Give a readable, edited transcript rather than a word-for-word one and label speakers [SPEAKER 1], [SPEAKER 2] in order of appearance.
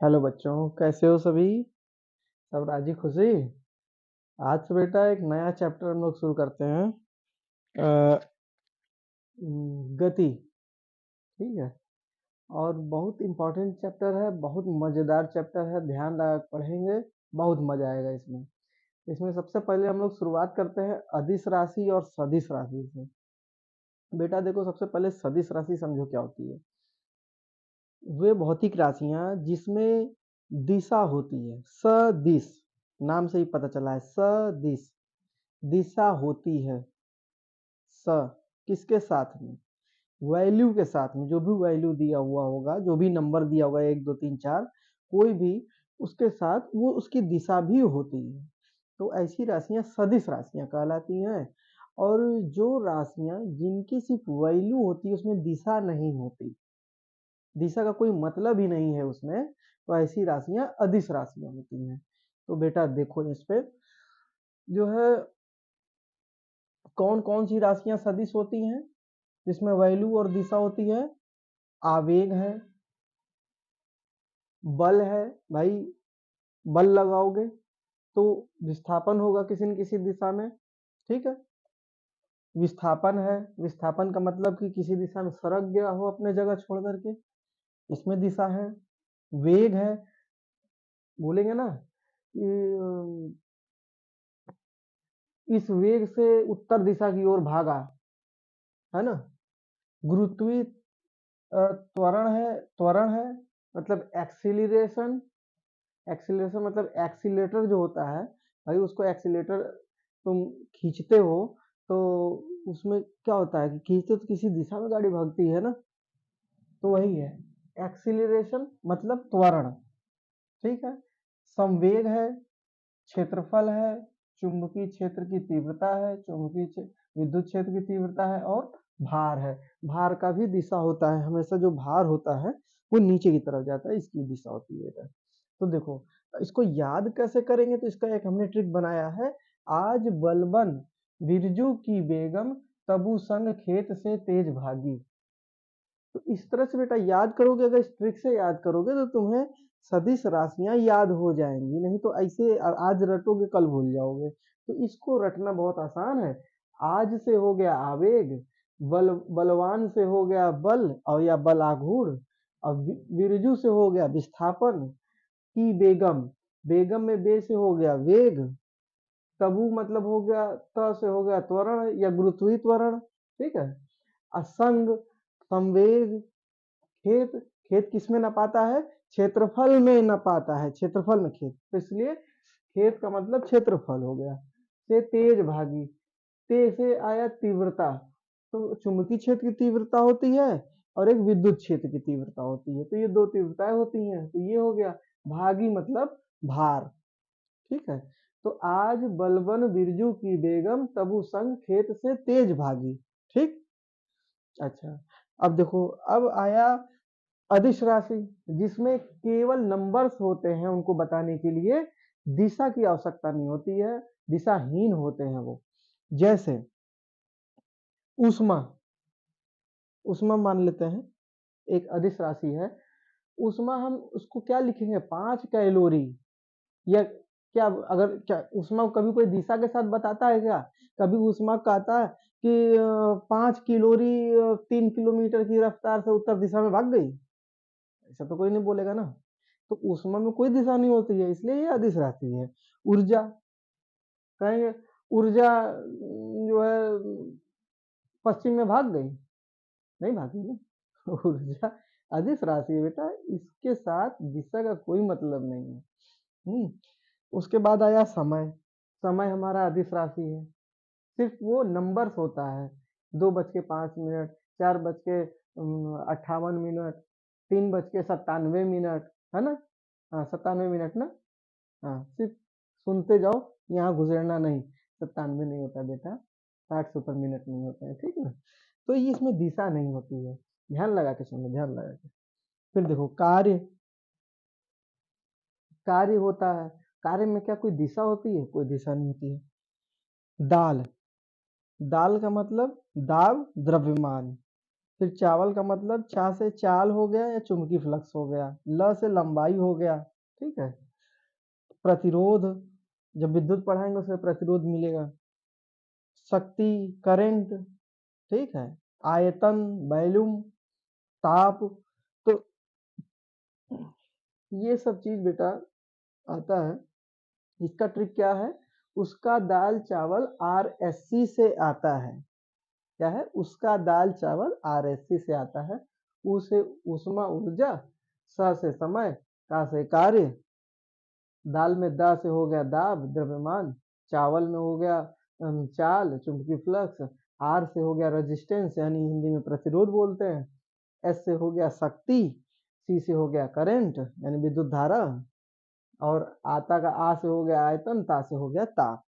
[SPEAKER 1] Hello बच्चों, कैसे हो सभी? सब राजी खुशी। आज से बेटा एक नया चैप्टर हम लोग शुरू करते हैं। अ, गति। ठीक है। और बहुत इम्पोर्टेंट चैप्टर है, बहुत मजेदार चैप्टर है, ध्यान लगा के पढ़ेंगे। बहुत मजा आएगा इसमें। इसमें सबसे पहले हम लोग शुरुआत करते हैं अदिश राशि और सदिश राशि से। बेटा देखो, सबसे पहले सदिश राशि समझो क्या होती है। वे भौतिक राशियां जिसमें दिशा होती है, सदिश। नाम से ही पता चला है, सदिश। दिशा होती है। स किसके साथ में? वैल्यू के साथ में। जो भी वैल्यू दिया हुआ होगा, जो भी नंबर दिया होगा, 1 2 3 4, कोई भी, उसके साथ वो उसकी दिशा भी होती है। तो ऐसी राशियां सदिश राशियां कहलाती हैं। और जो राशियां जिनकी सिर्फ वैल्यू होती है, उसमें दिशा नहीं होती, दिशा का कोई मतलब ही नहीं है उसमें, तो ऐसी राशियां अदिश राशियां होती हैं। तो बेटा देखो, इस पे जो है कौन कौन सी राशियां सदिश होती हैं जिसमें वैल्यू और दिशा होती है। आवेग है, बल है। भाई, बल लगाओगे तो विस्थापन होगा किसी न किसी दिशा में। ठीक है। विस्थापन है, विस्थापन का मतलब कि किसी दिशा में सरक गया हो अपने जगह छोड़ करके, इसमें दिशा है। वेग है, बोलेंगे ना कि इस वेग से उत्तर दिशा की ओर भागा, है ना। गुरुत्वीय त्वरण है, त्वरण है मतलब एक्सीलरेशन। एक्सीलरेशन मतलब एक्सीलेटर जो होता है, भाई उसको एक्सीलेटर तुम खींचते हो तो उसमें क्या होता है कि खींचते तो किसी दिशा में गाड़ी भागती है ना, तो वही है एक्सीलरेशन मतलब त्वरण। ठीक है। संवेग है, क्षेत्रफल है, चुंबकीय क्षेत्र की तीव्रता है, विद्युत क्षेत्र की तीव्रता है, और भार है। भार का भी दिशा होता है, हमेशा जो भार होता है वो नीचे की तरफ जाता है, इसकी दिशा होती है। तो देखो, इसको याद कैसे करेंगे, तो इसका एक हमने ट्रिक बनाया है। आज बलबन बिरजू की बेगम तबू संग खेत से तेज भागी। तो इस तरह से बेटा याद करोगे, अगर इस ट्रिक से याद करोगे तो तुम्हें सदिश राशियां याद हो जाएंगी। नहीं तो ऐसे आज रटोगे कल भूल जाओगे। तो इसको रटना बहुत आसान है। आज से हो गया आवेग, बलवान से हो गया बल और या बल आघूर्ण, और बिरजू से हो गया विस्थापन, की बेगम, बेगम में बे से हो गया वेग, तबु मतलब हो गया, त से हो गया त्वरण या गुरुत्वीय त्वरण। ठीक है। असंग, संवेग, खेत, खेत किस में नपाता है? क्षेत्रफल में नपाता है, क्षेत्रफल में खेत, तो इसलिए खेत का मतलब क्षेत्रफल हो गया। से तेज भागी, ते से आया तीव्रता, तो चुंबकीय क्षेत्र की तीव्रता होती है और एक विद्युत क्षेत्र की तीव्रता होती है, तो ये दो तीव्रताएं होती हैं, तो ये हो गया। भागी मतलब भार। ठीक है। तो आज बलबन बिरजू की बेगम तबु संग खेत से तेज भागी। ठीक। अच्छा, अब देखो, अब आया अदिश राशि, जिसमें केवल नंबर्स होते हैं, उनको बताने के लिए दिशा की आवश्यकता नहीं होती है, दिशाहीन होते हैं वो। जैसे उष्मा, उष्मा मान लेते हैं एक अदिश राशि है। उष्मा हम उसको क्या लिखेंगे? 5 कैलोरी। या क्या, अगर क्या उष्मा को कभी कोई दिशा के साथ बताता है क्या? कभी उष्मा कहता है कि 5 कैलोरी 3 किलोमीटर की रफ्तार से उत्तर दिशा में भाग गई, ऐसा तो कोई नहीं बोलेगा ना। तो उष्मा में कोई दिशा नहीं होती है, इसलिए ये अदिश राशि है। ऊर्जा, कहेंगे ऊर्जा जो है पश्चिम में भाग गई, नहीं भागी ना। ऊर्जा अदिश राशि है बेटा, इसके साथ दिशा का कोई मतलब नहीं है। उसके बाद आया समय। समय हमारा अदिश राशि है, सिर्फ वो नंबर्स होता है। 2:05, 4:58, 3:97, है ना। हाँ, 97 मिनट ना। हाँ, सिर्फ सुनते जाओ, यहाँ गुजरना नहीं। 97 नहीं होता बेटा, 60 सुपर मिनट नहीं होते हैं, ठीक ना। तो ये इसमें दिशा नहीं होती है, ध्यान लगा के सुनो, ध्यान लगा के। फिर देखो कार्य, कार्य होता है। कार्य में क्या कोई दिशा होती है? कोई दिशा नहीं होती है। दाल, दाल का मतलब दाब द्रव्यमान, फिर चावल का मतलब चा से चाल हो गया या चुंबकीय फ्लक्स हो गया, ल से लंबाई हो गया, ठीक है। प्रतिरोध, जब विद्युत पढ़ाएंगे उसमें प्रतिरोध मिलेगा। शक्ति, करंट, ठीक है। आयतन, वॉल्यूम, ताप, तो ये सब चीज बेटा आता है। इसका ट्रिक क्या है, उसका दाल चावल आरएससी से आता है। क्या है, उसका दाल चावल आरएससी से आता है। उसे ऊष्मा ऊर्जा, स से समय, का से कार्य, दाल में दा से हो गया दाब द्रव्यमान, चावल में हो गया चाल चुंबकीय फ्लक्स, आर से हो गया रेजिस्टेंस यानी हिंदी में प्रतिरोध बोलते हैं, एस से हो गया शक्ति, सी से हो गया करंट यानी विद्युत धारा, और आता का आ से हो गया आयतन, ता से हो गया ताप।